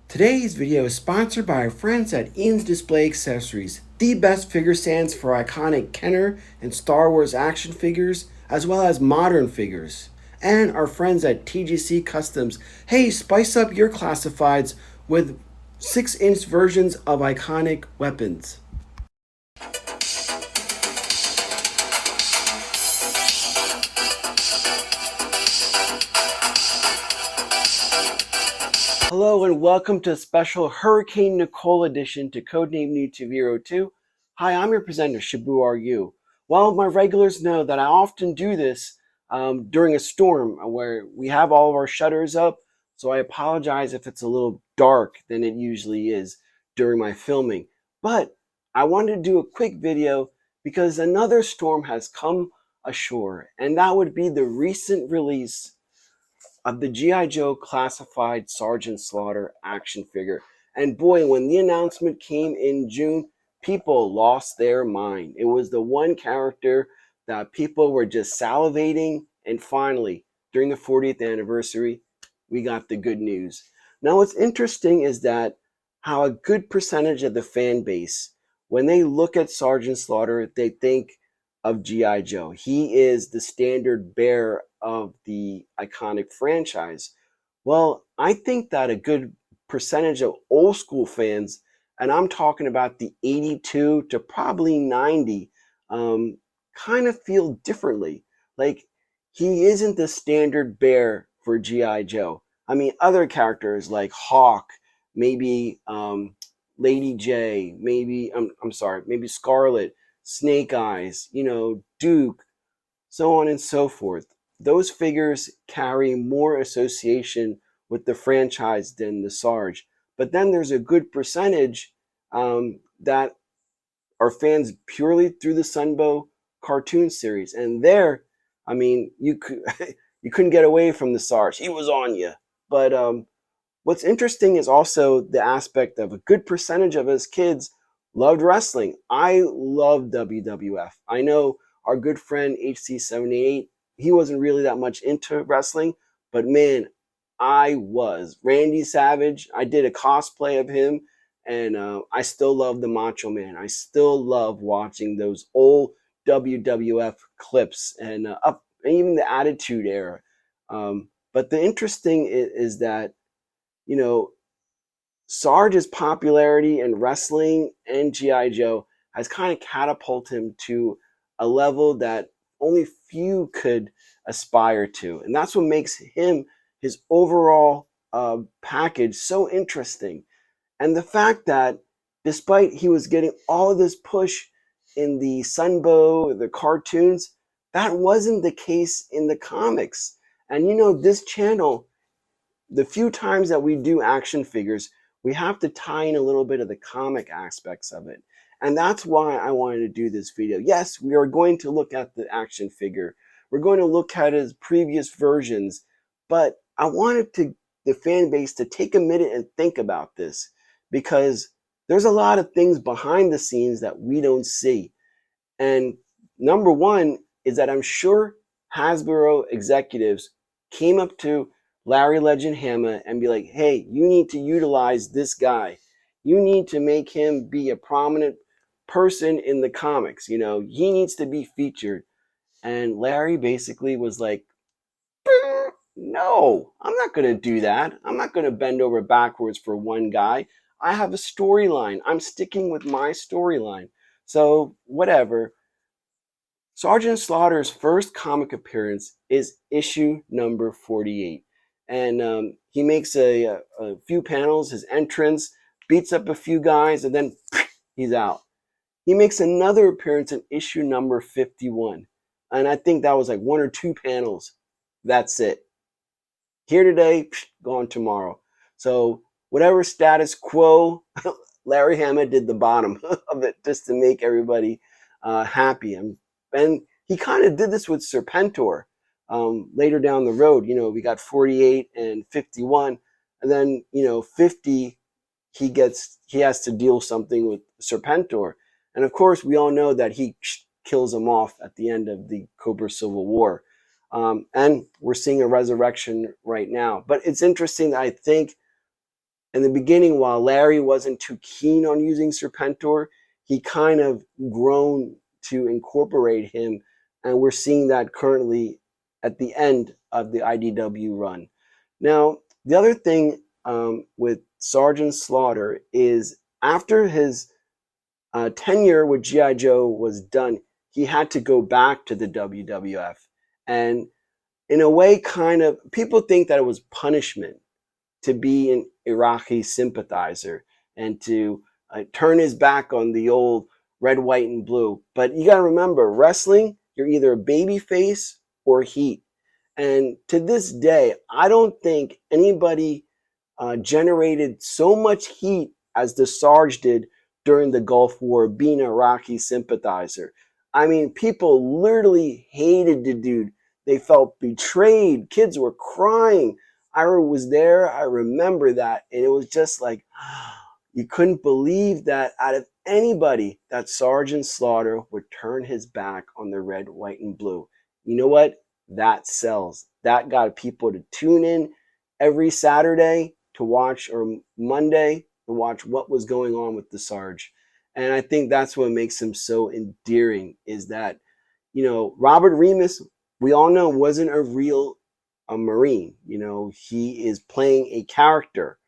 Today's video is sponsored by our friends at Ian's Display Accessories, the best figure stands for iconic Kenner and Star Wars action figures, as well as modern figures. And our friends at TGC Customs. Hey, spice up your classifieds with 6-inch versions of iconic weapons. Hello and welcome to a special Hurricane Nicole edition to Codename New to Hero 2. Hi, I'm your presenter, Shabu Are You. Well, my regulars know that I often do this during a storm where we have all of our shutters up, so I apologize if it's a little dark than it usually is during my filming. But I wanted to do a quick video because another storm has come ashore, and that would be the recent release of the GIJoe classified Sgt.Slaughter action figure. And boy, when the announcement came in June, people lost their mind. It was the one character that people were just salivating. And finally, during the 40th anniversary, we got the good news. Now, what's interesting is that how a good percentage of the fan base, when they look at Sgt.Slaughter, they think of GIJoe. He is the standard bearer of the iconic franchise. Well, I think that a good percentage of old school fans, and I'm talking about the 82 to probably 90, kind of feel differently. Like, he isn't the standard bearer for GIJoe. I mean, other characters like Hawk, maybe Lady J, maybe, I'm sorry, maybe Scarlet, Snake Eyes, Duke, so on and so forth. Those figures carry more association with the franchise than the Sarge. But then there's a good percentage that are fans purely through the Sunbow cartoon series. And there, I mean, you couldn't get away from the Sarge. He was on you. But what's interesting is also the aspect of a good percentage of us kids loved wrestling. I love WWF. I know our good friend HC78, he wasn't really that much into wrestling, but man, I was. Randy Savage, I did a cosplay of him, and I still love the Macho Man. I still love watching those old WWF clips and and even the Attitude Era. But the interesting is that, Sarge's popularity in wrestling and GIJoe has kind of catapulted him to a level that only few could aspire to. And that's what makes him, his overall package, so interesting. And the fact that despite he was getting all of this push in the Sunbow, the cartoons, that wasn't the case in the comics. And this channel, the few times that we do action figures, we have to tie in a little bit of the comic aspects of it. And that's why I wanted to do this video. Yes, we are going to look at the action figure. We're going to look at his previous versions. But I wanted the fan base to take a minute and think about this, because there's a lot of things behind the scenes that we don't see. And number one is that I'm sure Hasbro executives came up to Larry Legend Hama and be like, hey, you need to utilize this guy. You need to make him be a prominent person in the comics. He needs to be featured. And Larry basically was like, no, I'm not going to do that. I'm not going to bend over backwards for one guy. I have a storyline. I'm sticking with my storyline. So whatever. Sgt.Slaughter's first comic appearance is issue number 48. And he makes a few panels, his entrance, beats up a few guys, and then he's out. He makes another appearance in issue number 51. And I think that was like 1 or 2 panels. That's it. Here today, gone tomorrow. So whatever status quo, Larry Hama did the bottom of it just to make everybody happy. And he kind of did this with Serpentor. Later down the road, we got 48 and 51, and then 50, he has to deal something with Serpentor, and of course we all know that he kills him off at the end of the Cobra Civil War, and we're seeing a resurrection right now. But it's interesting that I think in the beginning, while Larry wasn't too keen on using Serpentor, he kind of grown to incorporate him, and we're seeing that currently at the end of the IDW run. Now, the other thing with Sgt.Slaughter is after his tenure with G.I. Joe was done, he had to go back to the WWF. And in a way, kind of, people think that it was punishment to be an Iraqi sympathizer and to turn his back on the old red, white, and blue. But you got to remember, wrestling, you're either a baby face or heat. And to this day, I don't think anybody generated so much heat as the Sarge did during the Gulf War, being an Iraqi sympathizer. I mean, people literally hated the dude. They felt betrayed. Kids were crying. I was there. I remember that. And it was just like, you couldn't believe that out of anybody that Sergeant Slaughter would turn his back on the red, white, and blue. You know what? That sells. That got people to tune in every Saturday to watch, or Monday to watch what was going on with the Sarge. And I think that's what makes him so endearing, is that, you know, Robert Remus, we all know, wasn't a real Marine. You know, he is playing a character,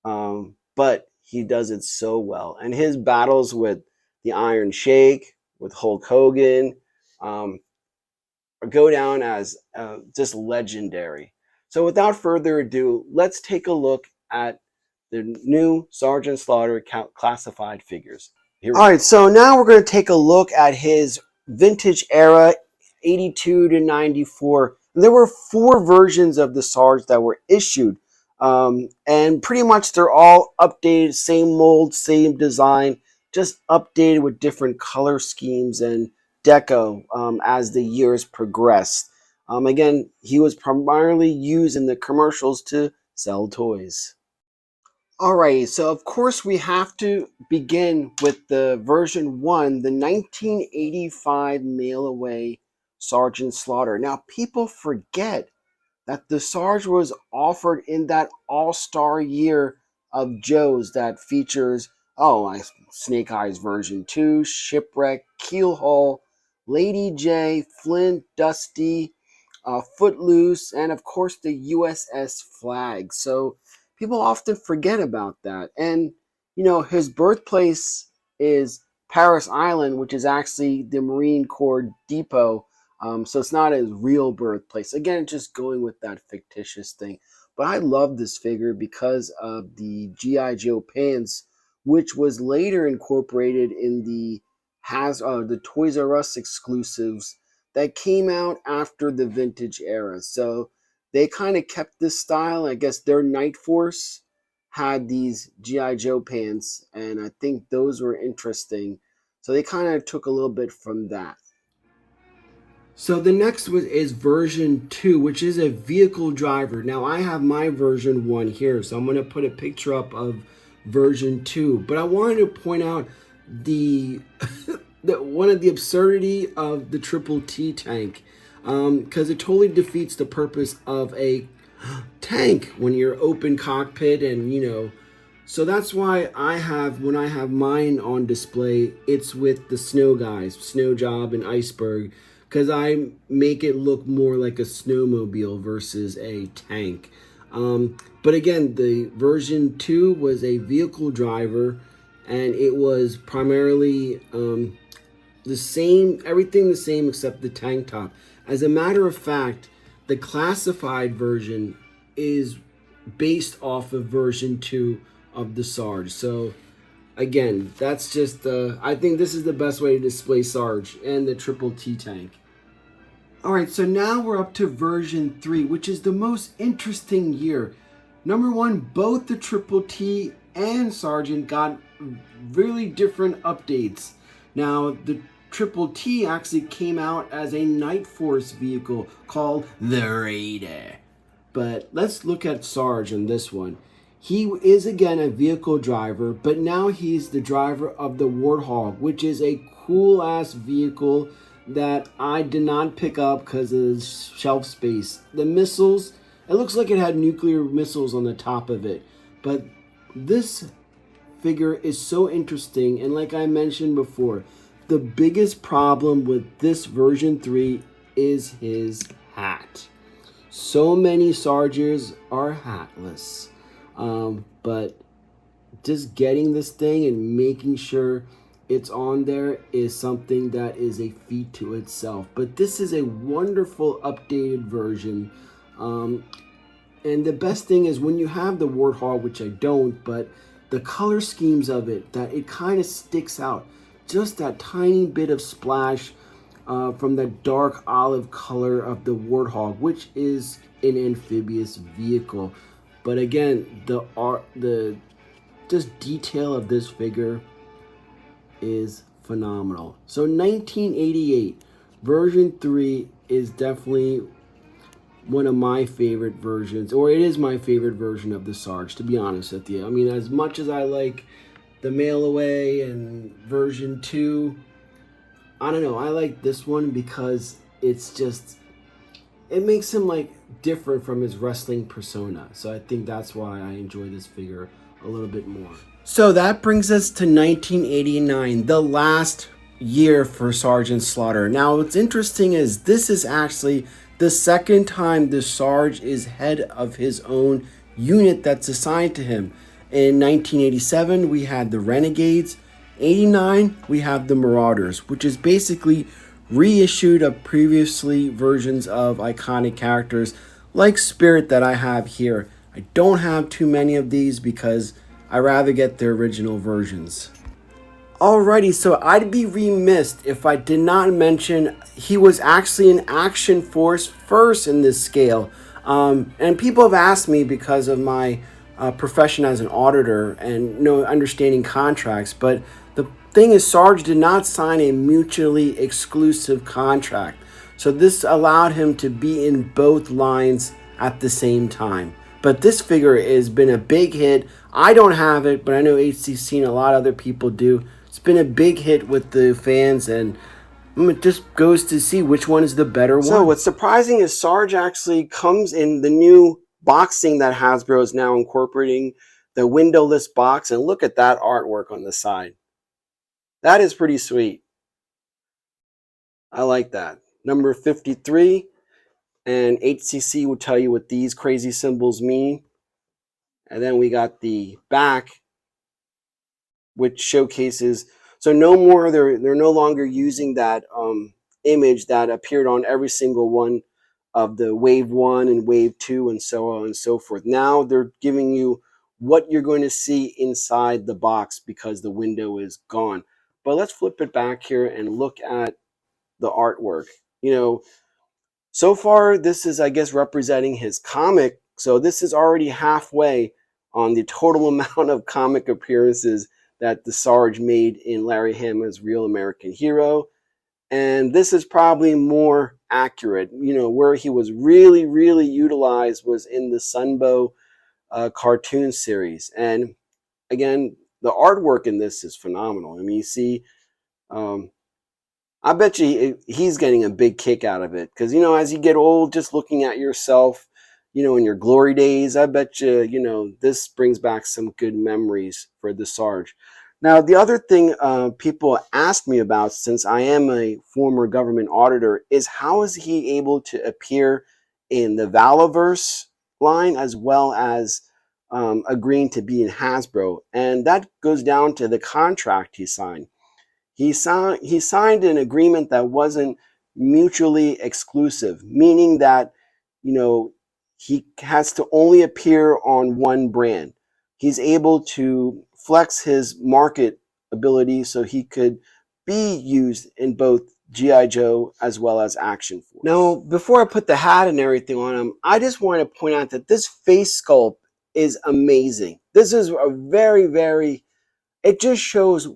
but he does it so well. And his battles with the Iron Sheik, with Hulk Hogan, go down as just legendary. So without further ado, let's take a look at the new Sgt.Slaughter classified figures. All right, so now we're going to take a look at his vintage era, 82 to 94. There were 4 versions of the Sarge that were issued, and pretty much they're all updated, same mold, same design, just updated with different color schemes and deco as the years progressed. Again, he was primarily used in the commercials to sell toys. Alright, so of course we have to begin with the version 1, the 1985 mail-away Sgt.Slaughter. Now, people forget that the Sarge was offered in that all-star year of Joe's that features, Snake Eyes version 2, Shipwreck, Keelhaul, Lady J, Flint, Dusty, Footloose, and of course the USS Flag. So people often forget about that. And, you know, his birthplace is Paris Island, which is actually the Marine Corps depot. So it's not his real birthplace. Again, just going with that fictitious thing. But I love this figure because of the G.I. Joe pants, which was later incorporated in the Toys R Us exclusives that came out after the vintage era. So they kind of kept this style. I guess their Night Force had these G.I. Joe pants, and I think those were interesting. So they kind of took a little bit from that. So the next is version 2, which is a vehicle driver. Now I have my version 1 here, so I'm going to put a picture up of version 2. But I wanted to point out the one of the absurdity of the Triple T tank, because it totally defeats the purpose of a tank when you're open cockpit, and you know. So that's why when I have mine on display, it's with the snow guys, Snow Job and Iceberg, because I make it look more like a snowmobile versus a tank. But again, the version 2 was a vehicle driver, and it was primarily the same, everything the same except the tank top. As a matter of fact, the classified version is based off of version 2 of the Sarge. So again, that's just, I think this is the best way to display Sarge and the Triple T tank. Alright, so now we're up to version 3, which is the most interesting year. Number 1, both the Triple T and Sergeant got really different updates. Now, the Triple T actually came out as a Night Force vehicle called the Raider. But let's look at Sarge in this one. He is again a vehicle driver, but now he's the driver of the Warthog, which is a cool ass vehicle that I did not pick up because of shelf space. The missiles, it looks like it had nuclear missiles on the top of it, but this figure is so interesting, and like I mentioned before, the biggest problem with this version 3 is his hat. So many Sarges are hatless, but just getting this thing and making sure it's on there is something that is a feat to itself. But this is a wonderful updated version. And the best thing is when you have the Warthog, which I don't, but the color schemes of it, that it kind of sticks out. Just that tiny bit of splash from the dark olive color of the Warthog, which is an amphibious vehicle. But again, the just detail of this figure is phenomenal. So 1988 version 3 is definitely one of my favorite versions, or it is my favorite version of the Sarge, to be honest with you. I mean, as much as I like the Mail Away and version 2, I don't know, I like this one because it's just, it makes him like different from his wrestling persona. So I think that's why I enjoy this figure a little bit more. So that brings us to 1989, the last year for Sgt.Slaughter. Now what's interesting is this is actually the second time the Sarge is head of his own unit that's assigned to him. In 1987, we had the Renegades. 89, we have the Marauders, which is basically reissued of previously versions of iconic characters like Spirit that I have here. I don't have too many of these because I rather get the original versions. Alrighty, so I'd be remiss if I did not mention he was actually an Action Force first in this scale. And people have asked me because of my profession as an auditor and understanding contracts, but the thing is Sarge did not sign a mutually exclusive contract. So this allowed him to be in both lines at the same time. But this figure has been a big hit. I don't have it, but I know HCC and a lot of other people do. It's been a big hit with the fans, and it just goes to see which one is the better one. So what's surprising is Sarge actually comes in the new boxing that Hasbro is now incorporating, the windowless box, and look at that artwork on the side. That is pretty sweet. I like that. Number 53, and HCC will tell you what these crazy symbols mean. And then we got the back, which showcases, so no more, they're no longer using that image that appeared on every single one of the Wave 1 and Wave 2 and so on and so forth. Now they're giving you what you're going to see inside the box because the window is gone. But let's flip it back here and look at the artwork. So far this is, I guess, representing his comic. So this is already halfway on the total amount of comic appearances that the Sarge made in Larry Hama's Real American Hero. And this is probably more accurate. Where he was really, really utilized was in the Sunbow cartoon series. And again, the artwork in this is phenomenal. I mean, you see, I bet you he's getting a big kick out of it. Because, as you get old, just looking at yourself, in your glory days, I bet you, this brings back some good memories for the Sarge. Now, the other thing people ask me about, since I am a former government auditor, is how is he able to appear in the Valaverse line as well as agreeing to be in Hasbro? And that goes down to the contract he signed. He signed an agreement that wasn't mutually exclusive, meaning that, he has to only appear on one brand. He's able to flex his market ability so he could be used in both G.I. Joe as well as Action Force. Now, before I put the hat and everything on him, I just want to point out that this face sculpt is amazing. This is a very, very, it just shows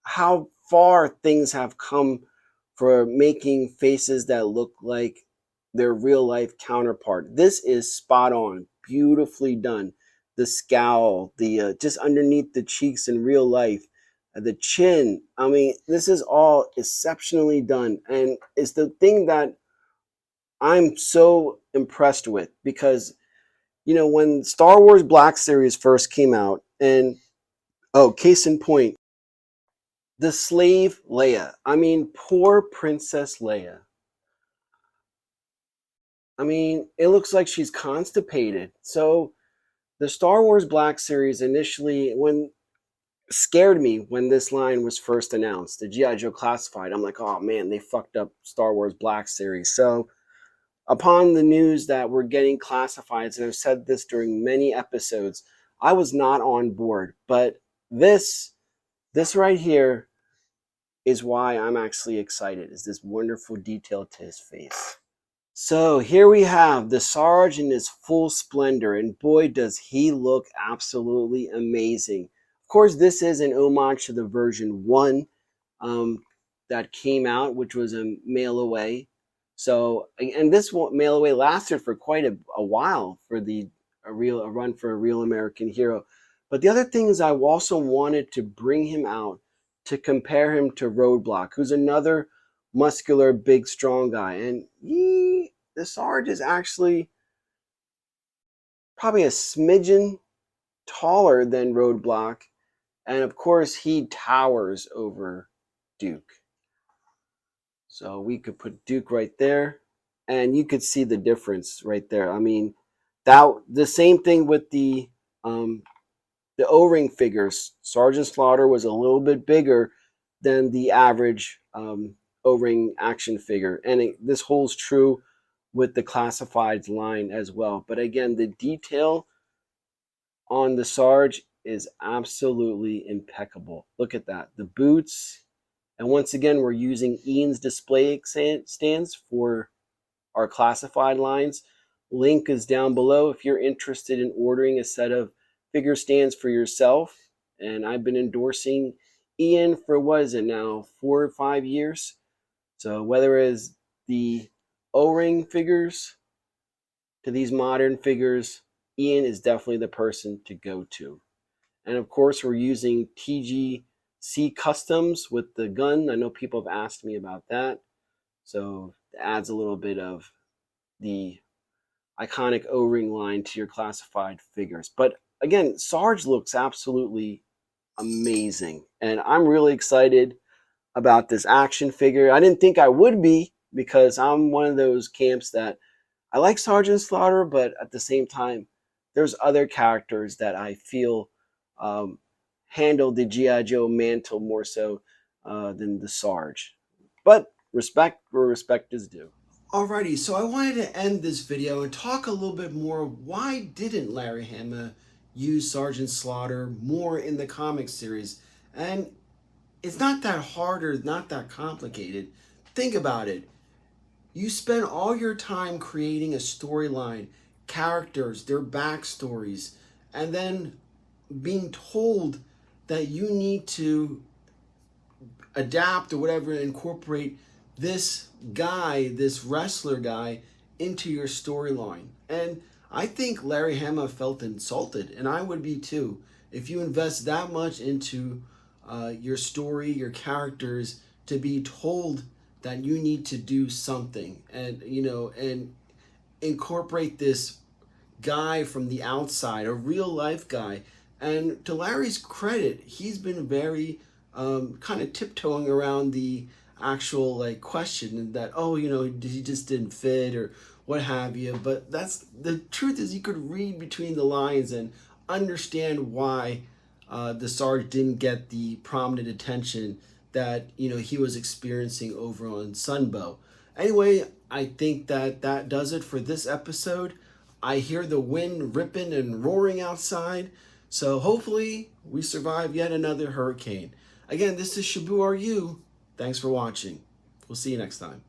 how far things have come for making faces that look like their real life counterpart. This is spot on, beautifully done. The scowl, the just underneath the cheeks in real life, the chin. I mean, this is all exceptionally done, and it's the thing that I'm so impressed with, because You know, when Star Wars Black Series first came out, and oh, case in point, the slave Leia. I mean, poor Princess Leia. I mean, it looks like she's constipated. So the Star Wars Black Series initially, when scared me when this line was first announced, the GI Joe Classified. I'm like, oh man, they fucked up Star Wars Black Series. So upon the news that we're getting classifieds, and I've said this during many episodes, I was not on board. But this right here is why I'm actually excited. Is this wonderful detail to his face. So here we have the Sarge in his full splendor, and boy does he look absolutely amazing. Of course, this is an homage to the version 1 that came out, which was a mail away. So, and this mail away lasted for quite a while for a run for a real American hero. But the other thing is, I also wanted to bring him out to compare him to Roadblock, who's another muscular, big, strong guy, and the Sarge is actually probably a smidgen taller than Roadblock, and of course he towers over Duke. So we could put Duke right there, and you could see the difference right there. I mean, that the same thing with the O-ring figures. Sergeant Slaughter was a little bit bigger than the average O-ring action figure, and this holds true with the classifieds line as well. But again, the detail on the Sarge is absolutely impeccable. Look at that, the boots. And once again, we're using Ian's display stands for our classified lines. Link is down below if you're interested in ordering a set of figure stands for yourself. And I've been endorsing Ian for, what is it now, 4 or 5 years? So whether it's the O-ring figures to these modern figures, Ian is definitely the person to go to. And of course, we're using TGC Customs with the gun. I know people have asked me about that. So it adds a little bit of the iconic O-ring line to your classified figures. But again, Sarge looks absolutely amazing. And I'm really excited about this action figure. I didn't think I would be, because I'm one of those camps that I like Sergeant Slaughter, but at the same time, there's other characters that I feel handle the G.I. Joe mantle more so than the Sarge. But respect where respect is due. Alrighty, so I wanted to end this video and talk a little bit more. Why didn't Larry Hama use Sergeant Slaughter more in the comic series? And it's not that hard or not that complicated. Think about it. You spend all your time creating a storyline, characters, their backstories, and then being told that you need to adapt or whatever, incorporate this guy, this wrestler guy, into your storyline. And I think Larry Hama felt insulted, and I would be too. If you invest that much into your story, your characters, to be told that you need to do something and, and incorporate this guy from the outside, a real life guy. And to Larry's credit, he's been very kind of tiptoeing around the actual question that, oh, he just didn't fit or what have you. But that's the truth, is you could read between the lines and understand why the Sarge didn't get the prominent attention that he was experiencing over on Sunbow. Anyway, I think that does it for this episode. I hear the wind ripping and roaring outside, so hopefully we survive yet another hurricane. Again, this is Shabu. Are you? Thanks for watching. We'll see you next time.